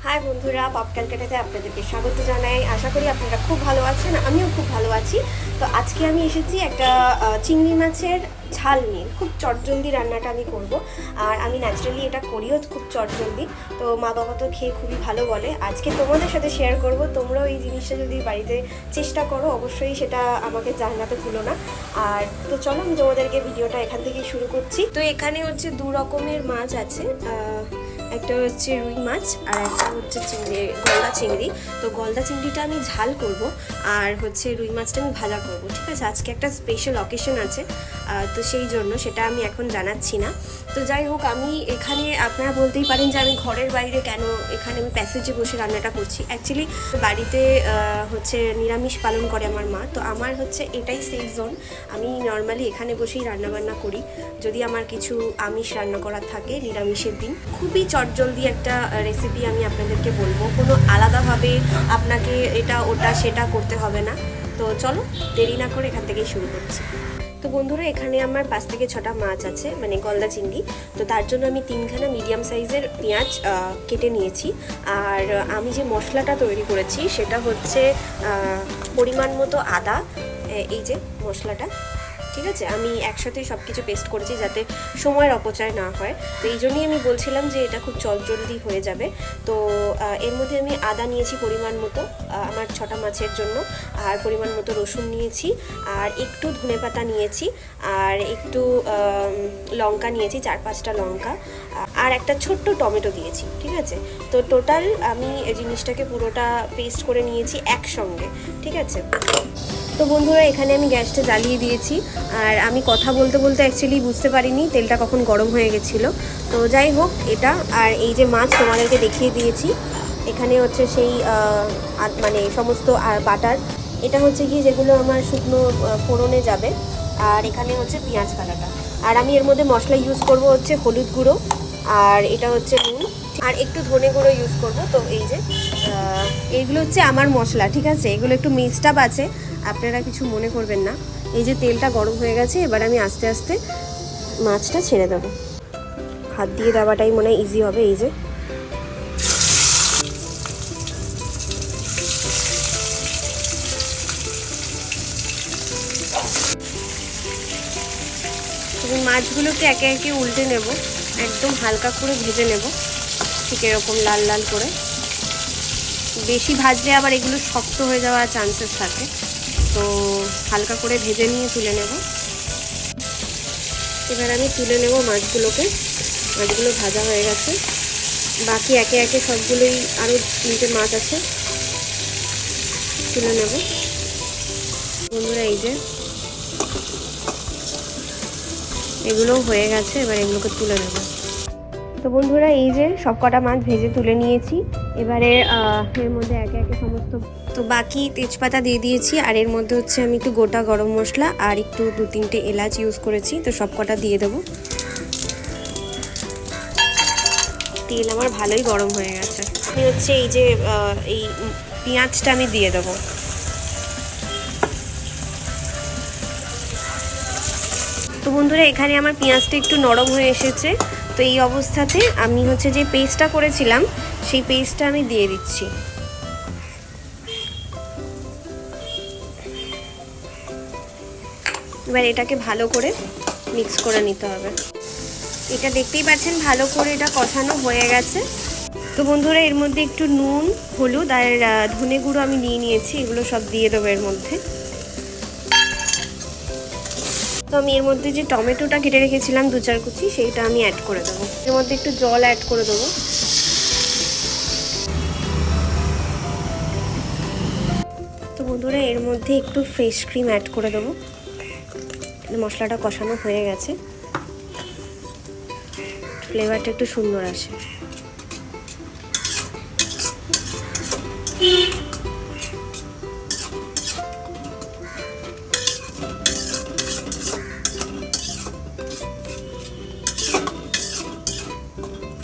High বন্ধুরা, pop ক্যালকাটাতে আপনাদেরকে স্বাগত জানাই। আশা করি আপনারা খুব ভালো আছেন, আমিও খুব ভালো আছি। তো আজকে আমি এসেছি একটা চিংড়ি মাছের ঝাল নিয়ে। খুব চটজলদি রান্নাটা আমি করব, আর আমি ন্যাচারালি এটা করিও খুব চটজলদি। তো মা বাবা তো খেয়ে খুবই ভালো বলে। আজকে তোমাদের সাথে শেয়ার করব, তোমরাও এই জিনিসটা যদি বাড়িতে চেষ্টা করো অবশ্যই সেটা আমাকে জানাতে ভুলো না। আর তো চলো আমি তোমাদেরকে ভিডিওটা এখান থেকেই শুরু করছি। তো এখানে হচ্ছে দু রকমের মাছ আছে, একটা হচ্ছে রুই মাছ আর একটা হচ্ছে গলদা চিংড়ি। তো গলদা চিংড়িটা আমি ঝাল করব, আর হচ্ছে রুই মাছটা আমি ভাজা করব। ঠিক আছে, আজকে একটা স্পেশাল অকেশন আছে, তো সেই জন্য সেটা আমি এখন জানাচ্ছি না। তো যাই হোক, আমি এখানে আপনারা বলতেই পারেন যে আমি ঘরের বাইরে কেন এখানে আমি প্যাসেজে বসে রান্নাটা করছি। অ্যাকচুয়ালি বাড়িতে হচ্ছে নিরামিষ পালন করে আমার মা, তো আমার হচ্ছে এটাই সেফ জোন। আমি নর্মালি এখানে বসেই রান্নাবান্না করি যদি আমার কিছু আমিষ রান্না করার থাকে নিরামিষের দিন। খুবই চটজলদি একটা রেসিপি আমি আপনাদেরকে বলবো, কোনো আলাদাভাবে আপনাকে এটা ওটা সেটা করতে হবে না। তো চলো দেরি না করে এখান থেকেই শুরু করছি। তো বন্ধুরা, এখানে আমার 5 থেকে 6টা মাছ আছে, মানে গলদা চিংড়ি। তো তার জন্য আমি 3খানা মিডিয়াম সাইজের পেঁয়াজ কেটে নিয়েছি। আর আমি যে মশলাটা তৈরি করেছি সেটা হচ্ছে পরিমাণ মতো আদা, এই যে মশলাটা, ঠিক আছে। আমি একসাথে সব কিছু পেস্ট করেছি যাতে সময়ের অপচয় না হয়। তো এই জন্যই আমি বলছিলাম যে এটা খুব চটজলদি হয়ে যাবে। তো এর মধ্যে আমি আদা নিয়েছি পরিমাণ মতো আমার 6টা মাছের জন্য, আর পরিমাণ মতো রসুন নিয়েছি, আর একটু ধনেপাতা নিয়েছি, আর একটু লঙ্কা নিয়েছি, 4-5টা লঙ্কা, আর একটা ছোট্ট টমেটো দিয়েছি। ঠিক আছে, তো টোটাল আমি এই জিনিসটাকে পুরোটা পেস্ট করে নিয়েছি একসঙ্গে। ঠিক আছে, তো বন্ধুরা এখানে আমি গ্যাসটা জ্বালিয়ে দিয়েছি, আর আমি কথা বলতে বলতে অ্যাকচুয়ালি বুঝতে পারিনি তেলটা কখন গরম হয়ে গেছিলো। তো যাই হোক, এটা আর এই যে মাছ তোমাদেরকে দেখিয়ে দিয়েছি। এখানে হচ্ছে সেই মানে সমস্ত বাটার, এটা হচ্ছে কি যেগুলো আমার শুকনো ফোড়নে যাবে। আর এখানে হচ্ছে পেঁয়াজ কাটাটা, আর আমি এর মধ্যে মশলা ইউজ করব হচ্ছে হলুদ গুঁড়ো, আর এটা হচ্ছে নুন, আর একটু ধনে গুঁড়ো ইউজ করব। তো এই যে এইগুলো হচ্ছে আমার মশলা। ঠিক আছে, এগুলো একটু মিক্সড আছে, আপনারা কিছু মনে করবেন না। এই যে তেলটা গরম হয়ে গেছে, এবার আমি আস্তে আস্তে মাছটা ছেড়ে দেবো। হাত দিয়ে দেওয়াটাই মনে হয় ইজি হবে। এই যে মাছগুলোকে একে একে উল্টে নেব, একদম হালকা করে ভেজে নেব, ঠিক এরকম লাল লাল করে। বেশি ভাজলে আবার এগুলো শক্ত হয়ে যাওয়ার চান্সেস থাকে, তো হালকা করে ভেজে নিয়ে তুলে নেব। এবার আমি তুলে নেব মাছগুলোকে। মাছগুলো ভাজা হয়ে গেছে, বাকি একে একে সবগুলোই আরও 3টে মাছ আছে, তুলে নেব। বন্ধুরা এই যে এগুলোও হয়ে গেছে, এবার এগুলোকে তুলে নেব। তো বন্ধুরা এই যে সব কটা মাছ ভেজে তুলে নিয়েছি। এবারে এর মধ্যে একে একে সমস্ত, তো বাকি তেজপাতা দিয়ে দিয়েছি, আর এর মধ্যে হচ্ছে আমি একটু গোটা গরম মশলা আর একটু 2-3টে এলাচ ইউজ করেছি। তো সব কটা দিয়ে দেবো। তেল আমার ভালোই গরম হয়ে গেছে। আমি হচ্ছে এই যে এই পেঁয়াজটা আমি দিয়ে দেবো। তো বন্ধুরা এখানে আমার পেঁয়াজটা একটু নরম হয়ে এসেছে। তো এই অবস্থাতে আমি হচ্ছে যে পেস্টটা করেছিলাম সেই পেস্টটা আমি দিয়ে দিচ্ছি। এবার এটাকে ভালো করে মিক্স করে নিতে হবে। এটা দেখতেই পাচ্ছেন ভালো করে এটা কষানো হয়ে গেছে। তো বন্ধুরা এর মধ্যে একটু নুন, হলুদ আর ধনে গুঁড়ো আমি নিয়ে নিয়েছি, এগুলো সব দিয়ে দেবো এর মধ্যে। তো আমি এর মধ্যে যে টমেটোটা কেটে রেখেছিলাম 2-4 কুচি, সেইটা আমি অ্যাড করে দেবো। এর মধ্যে একটু জল অ্যাড করে দেবো। তো বন্ধুরা এর মধ্যে একটু ফ্রেশ ক্রিম অ্যাড করে দেবো। মশলাটা কষানো হয়ে গেছে, ফ্লেভারটা একটু সুন্দর আসে।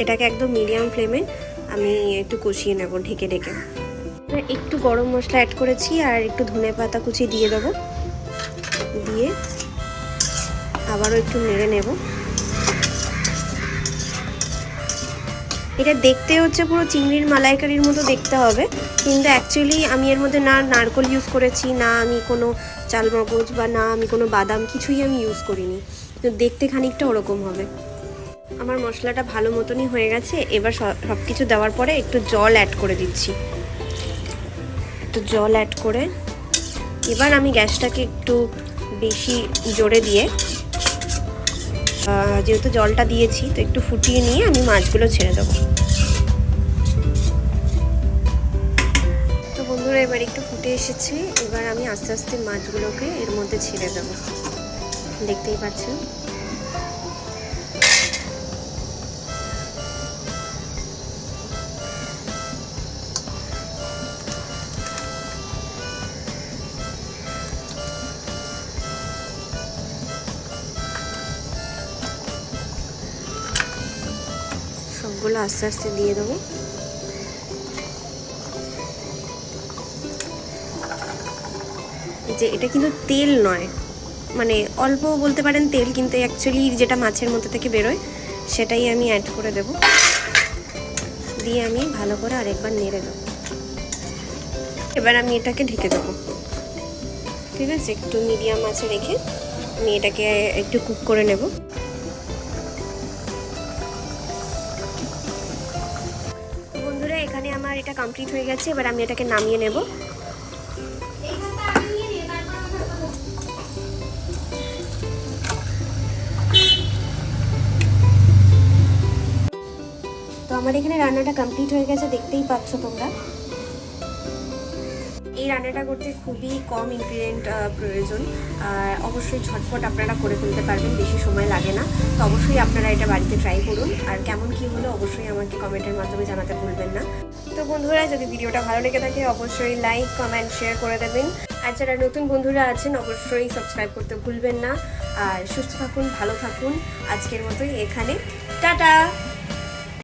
এটাকে একদম মিডিয়াম ফ্লেমে আমি একটু কষিয়ে নেব ঢেকে ঢেকে। একটু গরম মশলা অ্যাড করেছি, আর একটু ধনেপাতা কুচি দিয়ে দেবো। দিয়ে আবারও একটু নেড়ে নেব। এটা দেখতে হচ্ছে পুরো চিংড়ির মালাইকারির মতো দেখতে হবে, কিন্তু অ্যাকচুয়ালি আমি এর মধ্যে না নারকোল ইউজ করেছি, না আমি কোনো চালমগজ বা না আমি কোনো বাদাম কিছুই আমি ইউজ করিনি, তো দেখতে খানিকটা ওরকম হবে। আমার মশলাটা ভালো মতনই হয়ে গেছে। এবার সব কিছু দেওয়ার পরে একটু জল অ্যাড করে দিচ্ছি। একটু জল অ্যাড করে এবার আমি গ্যাসটাকে একটু বেশি জোরে দিয়ে, যেহেতু জলটা দিয়েছি তো একটু ফুটিয়ে নিয়ে আমি মাছগুলো ছেড়ে দেবো। তো বন্ধুরা এবার একটু ফুটে এসেছে, এবার আমি আস্তে আস্তে মাছগুলোকে এর মধ্যে ছেড়ে দেবো। দেখতেই পাচ্ছেন। সবগুলো আস্তে আস্তে দিয়ে দেবো। যে এটা কিন্তু তেল নয়, মানে অল্প বলতে পারেন তেল, কিন্তু অ্যাকচুয়ালি যেটা মাছের মধ্যে থেকে বেরোয় সেটাই আমি অ্যাড করে দেব। দিয়ে আমি ভালো করে আরেকবার নেড়ে দেবো। এবার আমি এটাকে ঢেকে দেবো। ঠিক আছে, একটু মিডিয়াম আঁচে রেখে আমি এটাকে একটু কুক করে নেব। বন্ধুরা এখানে আমার এটা কমপ্লিট হয়ে গেছে, এবার আমি এটাকে নামিয়ে নেব। তো আমার এখানে রান্নাটা কমপ্লিট হয়ে গেছে, দেখতেই পাচ্ছ তোমরা। এই রান্নাটা করতে খুবই কম ইনগ্রিডিয়েন্ট প্রয়োজন, আর অবশ্যই ঝটপট আপনারা করে ফেলতে পারবেন, বেশি সময় লাগে না। তো অবশ্যই আপনারা এটা বাড়িতে ট্রাই করুন, আর কেমন কি হলো অবশ্যই আমাকে কমেন্টের মাধ্যমে জানাতে ভুলবেন না। তো বন্ধুরা যদি ভিডিওটা ভালো লেগে থাকে অবশ্যই লাইক কমেন্ট শেয়ার করে দেবেন, আর যারা নতুন বন্ধুরা আছেন অবশ্যই সাবস্ক্রাইব করতে ভুলবেন না। আর সুস্থ থাকুন, ভালো থাকুন। আজকের মতোই এখানে টাটা।